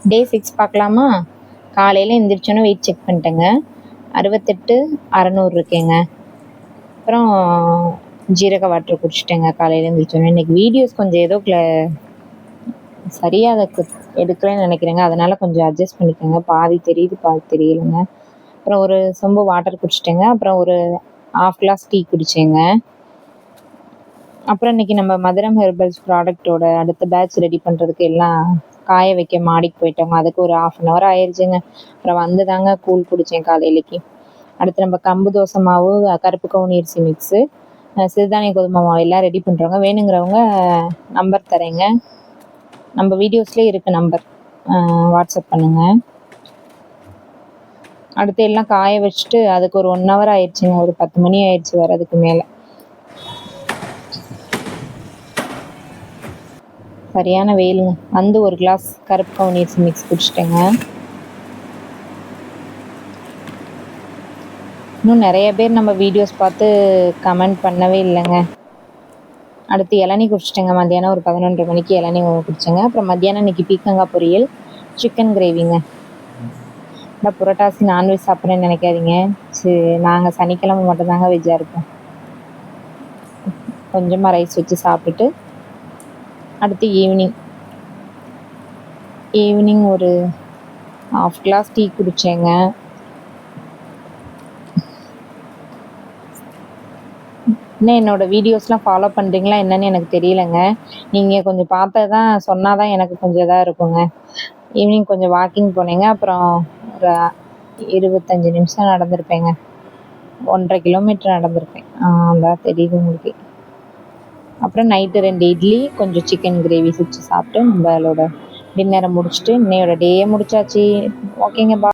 டே 6 பார்க்கலாமா? காலையில் எந்திரிச்சோன்னே weight check பண்ணிட்டேங்க. 68,600 இருக்கேங்க. அப்புறம் ஜீரக வாட்டர் குடிச்சிட்டேங்க காலையில் எந்திரிச்சோன்னே. இன்றைக்கி வீடியோஸ் கொஞ்சம் ஏதோ சரியாக அதை எடுக்கலைன்னு நினைக்கிறேங்க. அதனால் கொஞ்சம் அட்ஜஸ்ட் பண்ணிக்கோங்க. பாதி தெரியுது, பாதி தெரியலைங்க. அப்புறம் ஒரு சொம்பு வாட்டர் குடிச்சிட்டேங்க. அப்புறம் ஒரு 1/2 கிளாஸ் டீ குடித்தேங்க. அப்புறம் இன்றைக்கி நம்ம மதுரம் ஹெர்பல்ஸ் ப்ராடக்டோட அடுத்த பேட்ச் ரெடி பண்ணுறதுக்கு எல்லாம் காய வைக்க மாடிக்கு போயிட்டோங்க. அதுக்கு ஒரு 1/2 அன் ஹவர் ஆயிடுச்சுங்க. அப்புறம் வந்து தாங்க கூழ் குடித்தேன் காலையிலைக்கு. அடுத்து நம்ம கம்பு தோசை மாவு, கருப்பு கவுனி அரிசி மிக்ஸு, சிறுதானிய கோதுமை மாவு எல்லாம் ரெடி பண்ணுறோங்க. வேணுங்கிறவங்க நம்பர் தரேங்க. நம்ம வீடியோஸ்லேயே இருக்குது நம்பர், வாட்ஸ்அப் பண்ணுங்கள். அடுத்து எல்லாம் காய வச்சுட்டு அதுக்கு ஒரு 1 ஹவர் ஆயிடுச்சுங்க. ஒரு 10 மணி ஆயிடுச்சு வரதுக்கு மேலே. சரியான வெயிலுங்க. வந்து ஒரு கிளாஸ் கருப்பு கவுனி அரிசி மிக்ஸ் குடிச்சிட்டேங்க. இன்னும் நிறைய பேர் நம்ம வீடியோஸ் பார்த்து கமெண்ட் பண்ணவே இல்லைங்க. அடுத்து இளநீ குடிச்சிட்டேங்க. மத்தியானம் ஒரு 11:30 மணிக்கு இளநீ குடிச்சேங்க. அப்புறம் மத்தியானம் இன்றைக்கி பீக்கங்காய் பொரியல், சிக்கன் கிரேவிங்க. நான் புரட்டாசி நான்வெஜ் சாப்பிட்றேன்னு நினைக்காதீங்க. சரி, நாங்கள் சனிக்கிழமை மட்டும்தாங்க வெஜ்ஜாக இருப்போம். கொஞ்சமாக ரைஸ் வச்சு சாப்பிட்டுட்டு அடுத்து ஈவினிங் ஒரு 1/2 கிளாஸ் டீ குடித்தேங்க. இன்னும் என்னோடய வீடியோஸ்லாம் ஃபாலோ பண்ணுறீங்களா என்னன்னு எனக்கு தெரியலைங்க. நீங்கள் கொஞ்சம் பார்த்தா தான், சொன்னால் தான் எனக்கு கொஞ்சம் இதாக இருக்குங்க. ஈவினிங் கொஞ்சம் வாக்கிங் போனேங்க. அப்புறம் ஒரு 25 நிமிஷம் நடந்திருப்பேங்க. 1.5 கிலோமீட்டர் நடந்திருப்பேன். அதான் தெரியுது உங்களுக்கு. அப்புறம் நைட்டு 2 இட்லி, கொஞ்சம் சிக்கன் கிரேவி வச்சு சாப்பிட்டு நம்மளோட டின்னரை முடிச்சுட்டு இன்னையோட டேயே முடிச்சாச்சு. ஓகேங்க, பா.